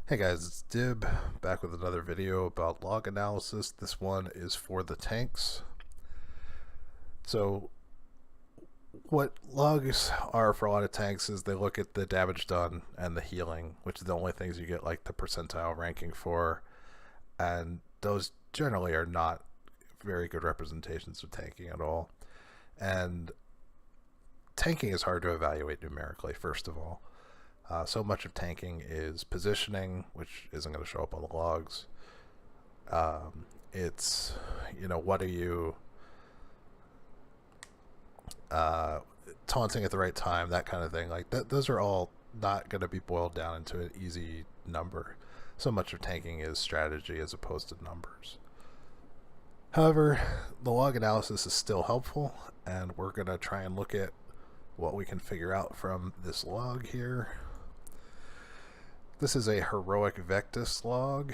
Hey guys, it's Dib, back with another video about log analysis. This one is for the tanks. So what logs are for a lot of tanks is they look at the damage done and the healing, which is the only things you get like the percentile ranking for, and those generally are not very good representations of tanking at all. And tanking is hard to evaluate numerically, first of all. So much of tanking is positioning, which isn't going to show up on the logs. It's, what are you uh, taunting at the right time, that kind of thing. Like those are all not going to be boiled down into an easy number. So much of tanking is strategy as opposed to numbers. However, the log analysis is still helpful, and we're going to try and look at what we can figure out from this log here. This is a heroic Vectis log,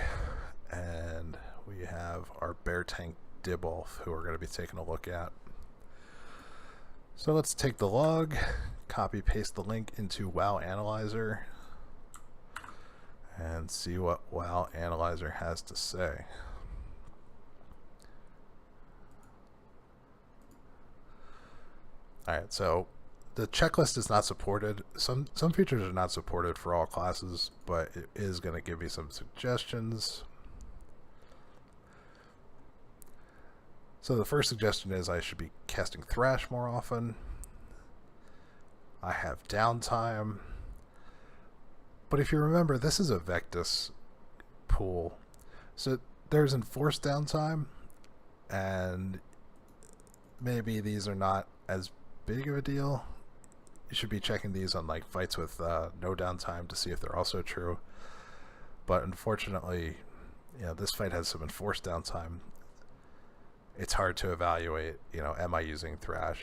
and we have our bear tank Dibbolth, who we're going to be taking a look at. So let's take the log, copy paste the link into WoW Analyzer, and see what WoW Analyzer has to say. Alright, so the checklist is not supported. Some features are not supported for all classes, but it is going to give you some suggestions. So the first suggestion is I should be casting Thrash more often. I have downtime. But if you remember, this is a Vectis pool. So there's enforced downtime, and maybe these are not as big of a deal. You should be checking these on like fights with no downtime to see if they're also true. But unfortunately, this fight has some enforced downtime. It's hard to evaluate, am I using Thrash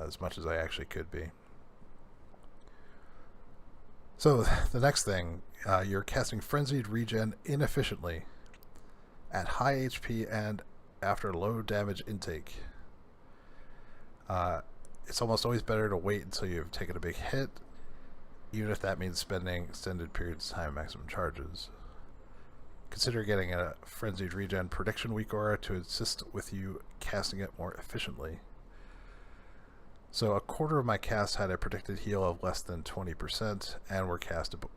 as much as I actually could be. So the next thing, you're casting Frenzied Regen inefficiently at high HP and after low damage intake. It's almost always better to wait until you've taken a big hit, even if that means spending extended periods of time maximum charges. Consider getting a Frenzied Regen Prediction Weak aura to assist with you casting it more efficiently. So a quarter of my casts had a predicted heal of less than 20%, and were cast above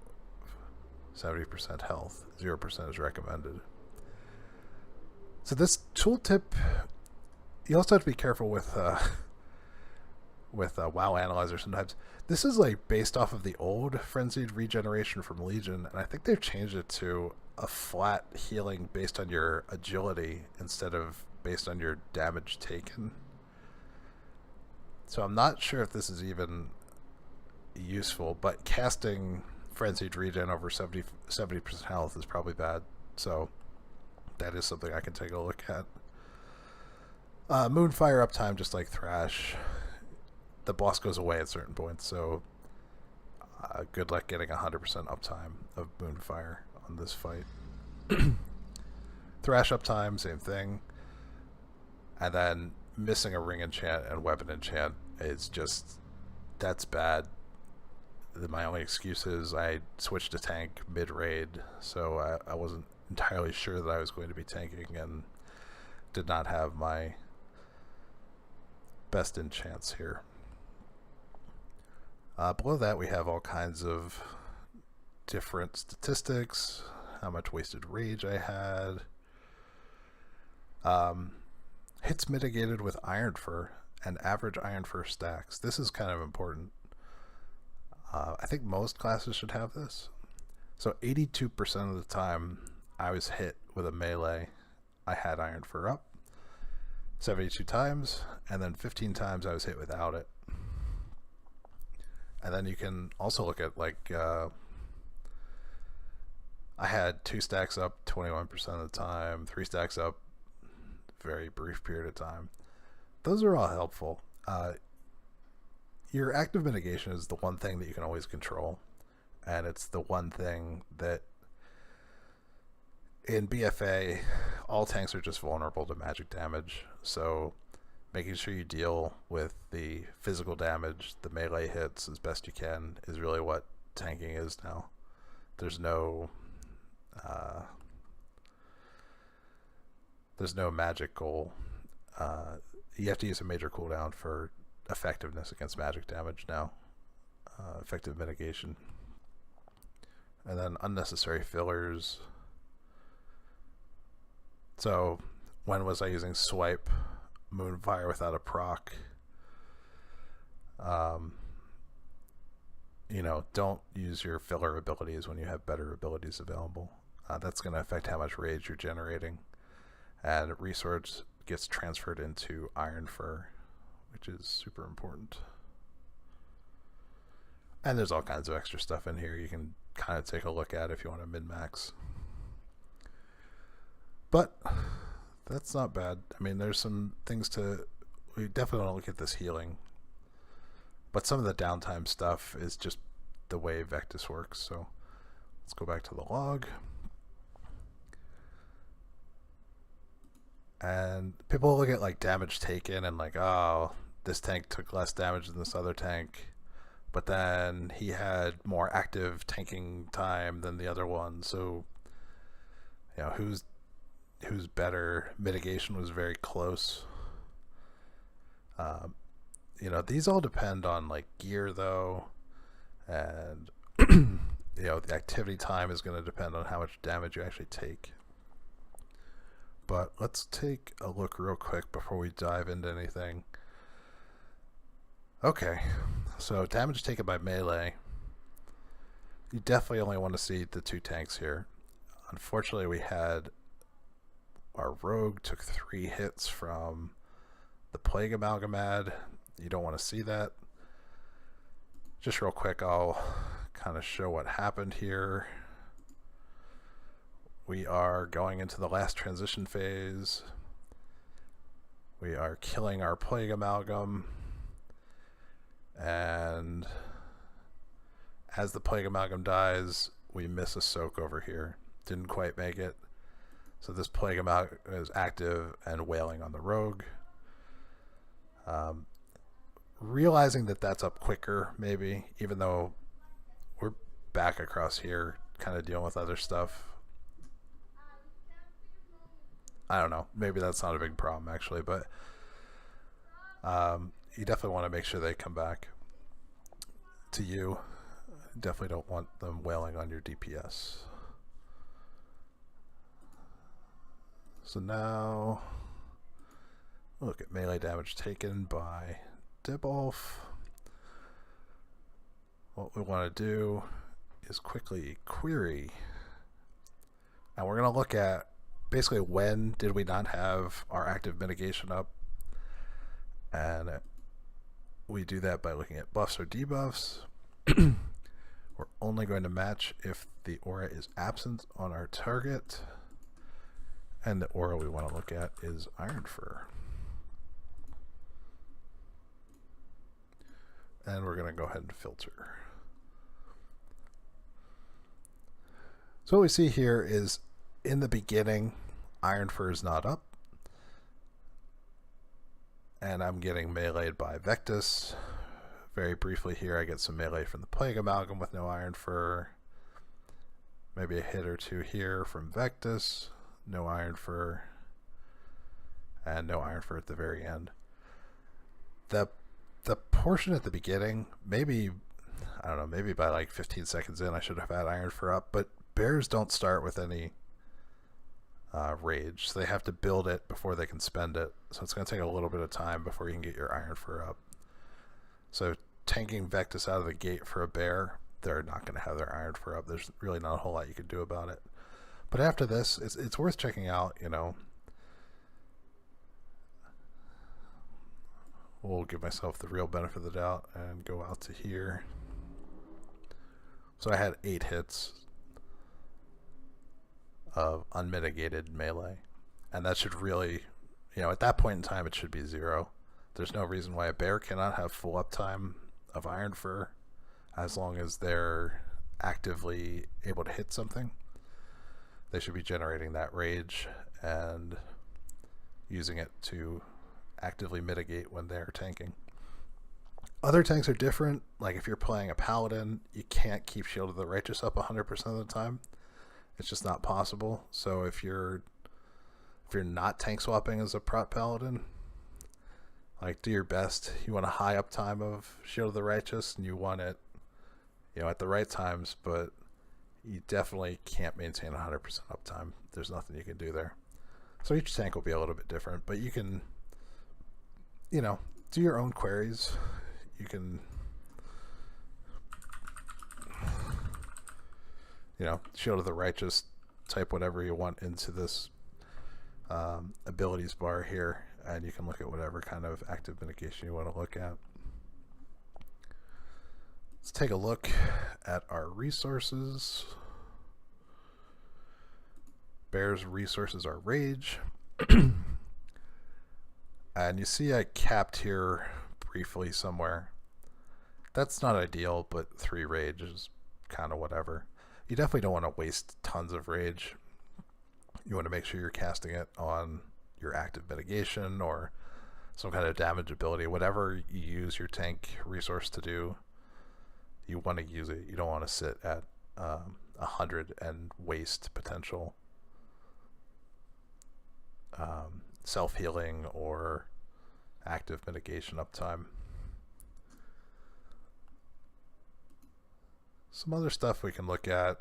70% health. 0% is recommended. So this tooltip, you also have to be careful with WoW Analyzer sometimes. This is like based off of the old Frenzied Regeneration from Legion, and I think they've changed it to a flat healing based on your agility instead of based on your damage taken. So I'm not sure if this is even useful, but casting Frenzied Regen over 70% health is probably bad. So that is something I can take a look at. Moonfire uptime, just like Thrash. The boss goes away at certain points, so good luck getting 100% uptime of Moonfire on this fight. Thrash uptime, same thing. And then missing a ring enchant and weapon enchant is just, that's bad. My only excuse is I switched to tank mid-raid, so I wasn't entirely sure that I was going to be tanking and did not have my best enchants here. Below that we have all kinds of different statistics, how much wasted rage I had. Hits mitigated with Iron Fur and average Iron Fur stacks. This is kind of important. I think most classes should have this. So 82% of the time I was hit with a melee, I had Iron Fur up. 72 times, and then 15 times I was hit without it. And then you can also look at like I had 2 stacks up 21% of the time, 3 stacks up very brief period of time. Those are all helpful. Your active mitigation is the one thing that you can always control, and it's the one thing that in BFA all tanks are just vulnerable to magic damage, so making sure you deal with the physical damage, the melee hits as best you can is really what tanking is now. There's no There's no magical. You have to use a major cooldown for effectiveness against magic damage now. Effective mitigation. And then unnecessary fillers. So when was I using swipe? Moonfire without a proc. Don't use your filler abilities when you have better abilities available. That's going to affect how much rage you're generating. And resource gets transferred into Ironfur, which is super important. And there's all kinds of extra stuff in here you can kind of take a look at if you want to min-max. But that's not bad. I mean, there's some things we definitely want to look at this healing. But some of the downtime stuff is just the way Vectis works. So let's go back to the log. And people look at like damage taken and like, oh, this tank took less damage than this other tank. But then he had more active tanking time than the other one. So, who's better? Mitigation was very close. These all depend on like gear though, and the activity time is going to depend on how much damage you actually take. But let's take a look real quick before we dive into anything. Okay, so damage taken by melee. You definitely only want to see the 2 tanks here. Unfortunately, we had our rogue took 3 hits from the Plague Amalgamad. You don't want to see that. Just real quick, I'll kind of show what happened here. We are going into the last transition phase. We are killing our Plague Amalgam. And as the Plague Amalgam dies, we miss a soak over here. Didn't quite make it. So this Plague Amalgam is active and wailing on the rogue. Realizing that that's up quicker, maybe, even though we're back across here kind of dealing with other stuff. I don't know. Maybe that's not a big problem, actually, but you definitely want to make sure they come back to you. Definitely don't want them wailing on your DPS. So now, look at melee damage taken by Dibbolf. What we want to do is quickly query. And we're going to look at basically when did we not have our active mitigation up. And we do that by looking at buffs or debuffs. We're only going to match if the aura is absent on our target. And the aura we want to look at is Ironfur. And we're going to go ahead and filter. So what we see here is in the beginning, Ironfur is not up. And I'm getting meleeed by Vectis. Very briefly here, I get some melee from the Plague Amalgam with no Ironfur. Maybe a hit or 2 here from Vectis. No Ironfur. And no Ironfur at the very end. The portion at the beginning, maybe, I don't know, maybe by like 15 seconds in, I should have had Ironfur up, but bears don't start with any rage, so they have to build it before they can spend it. So it's going to take a little bit of time before you can get your Ironfur up. So tanking Vectis out of the gate for a bear, they're not going to have their Ironfur up. There's really not a whole lot you can do about it. But after this, it's worth checking out, We'll give myself the real benefit of the doubt and go out to here. So I had 8 hits of unmitigated melee. And that should really, at that point in time, it should be 0. There's no reason why a bear cannot have full uptime of Ironfur as long as they're actively able to hit something. They should be generating that rage and using it to actively mitigate when they're tanking. Other tanks are different. Like if you're playing a paladin, you can't keep Shield of the Righteous up 100% of the time. It's just not possible. So if you're not tank swapping as a prot paladin, like do your best. You want a high uptime of Shield of the Righteous, and you want it, at the right times, but you definitely can't maintain 100% uptime. There's nothing you can do there. So each tank will be a little bit different, but you can, do your own queries. You can, Shield of the Righteous, type whatever you want into this abilities bar here, and you can look at whatever kind of active mitigation you want to look at. Let's take a look at our resources. Bear's resources are Rage. And you see I capped here briefly somewhere. That's not ideal, but 3 Rage is kind of whatever. You definitely don't want to waste tons of Rage. You want to make sure you're casting it on your active mitigation or some kind of damage ability. Whatever you use your tank resource to do, you want to use it. You don't want to sit at 100 and waste potential self-healing or active mitigation uptime. Some other stuff we can look at.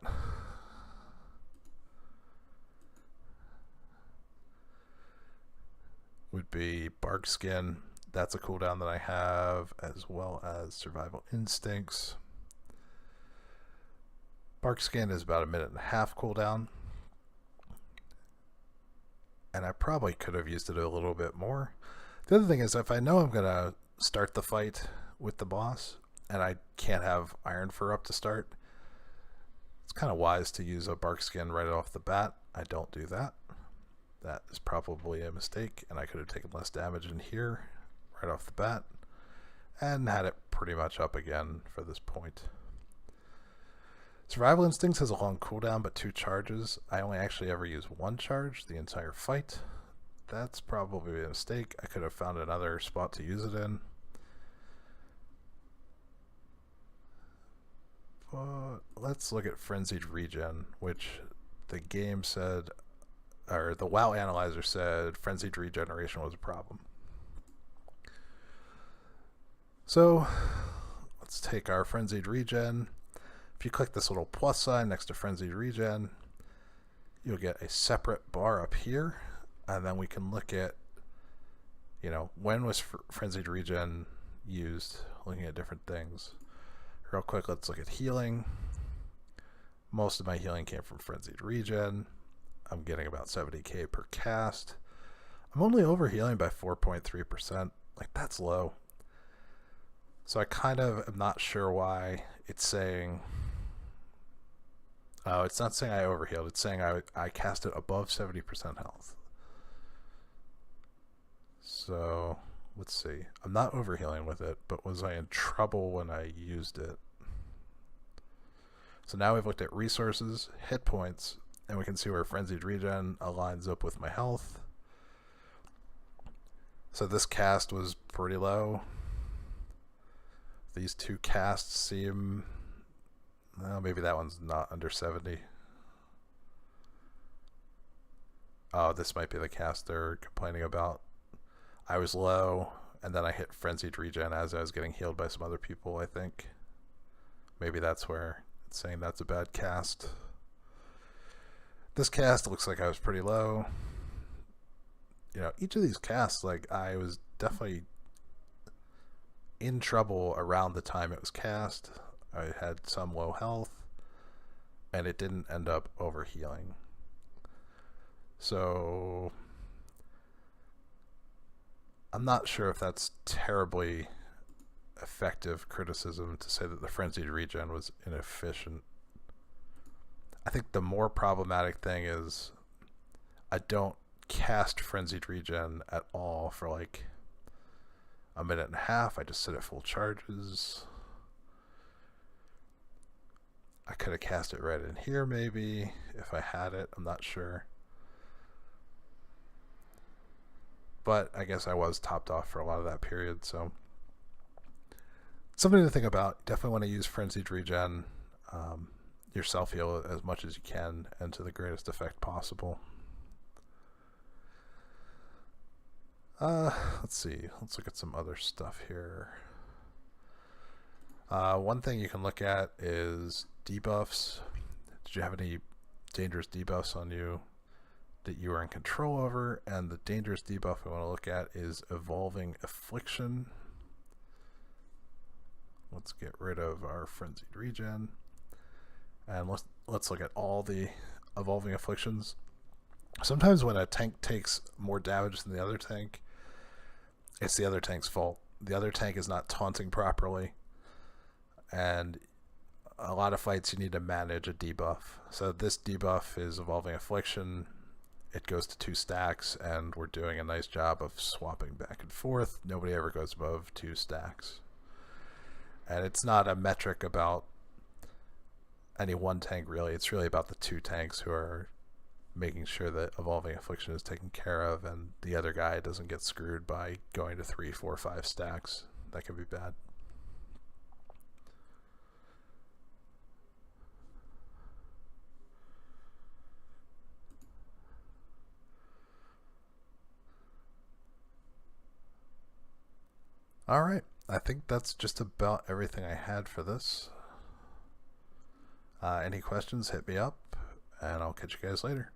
Would be Bark Skin. That's a cooldown that I have, as well as Survival Instincts. Bark Skin is about 1.5 minute cooldown. And I probably could have used it a little bit more. The other thing is, if I know I'm going to start the fight with the boss, and I can't have Iron Fur up to start, it's kind of wise to use a Bark Skin right off the bat. I don't do that. That is probably a mistake, and I could have taken less damage in here right off the bat and had it pretty much up again for this point. Survival Instincts has a long cooldown but 2 charges. I only actually ever use 1 charge the entire fight. That's probably a mistake. I could have found another spot to use it in. But let's look at Frenzied Regen, which the game said, or the WoW analyzer said, Frenzied Regeneration was a problem. So let's take our Frenzied Regen. If you click this little plus sign next to Frenzied Regen, you'll get a separate bar up here, and then we can look at, when was Frenzied Regen used, looking at different things. Real quick, let's look at healing. Most of my healing came from Frenzied Regen. I'm getting about 70k per cast. I'm only overhealing by 4.3%. Like, that's low. So I kind of am not sure why it's saying... Oh, it's not saying I overhealed. It's saying I cast it above 70% health. So, let's see. I'm not overhealing with it, but was I in trouble when I used it? So now we've looked at resources, hit points, and we can see where Frenzied Regen aligns up with my health. So this cast was pretty low. These 2 casts seem... Well, maybe that one's not under 70. Oh, this might be the cast they're complaining about. I was low, and then I hit Frenzied Regen as I was getting healed by some other people, I think. Maybe that's where it's saying that's a bad cast. This cast looks like I was pretty low. Each of these casts, like, I was definitely in trouble around the time it was cast. I had some low health, and it didn't end up overhealing. So I'm not sure if that's terribly effective criticism to say that the Frenzied Regen was inefficient. I think the more problematic thing is I don't cast Frenzied Regen at all for like 1.5 minutes. I just sit at full charges. I could have cast it right in here maybe if I had it. I'm not sure. But I guess I was topped off for a lot of that period, so something to think about. Definitely want to use Frenzied Regen. yourself heal as much as you can and to the greatest effect possible. Let's see. Let's look at some other stuff here. One thing you can look at is debuffs. Did you have any dangerous debuffs on you that you are in control over? And the dangerous debuff we want to look at is Evolving Affliction. Let's get rid of our Frenzied Regen. And let's look at all the Evolving Afflictions. Sometimes when a tank takes more damage than the other tank, it's the other tank's fault. The other tank is not taunting properly, and a lot of fights you need to manage a debuff. So this debuff is Evolving Affliction. It goes to 2 stacks, and we're doing a nice job of swapping back and forth. Nobody ever goes above 2 stacks. And it's not a metric about any one tank, really. It's really about the 2 tanks who are making sure that Evolving Affliction is taken care of and the other guy doesn't get screwed by going to 3, 4, 5 stacks. That can be bad. Alright, I think that's just about everything I had for this. Any questions, hit me up, and I'll catch you guys later.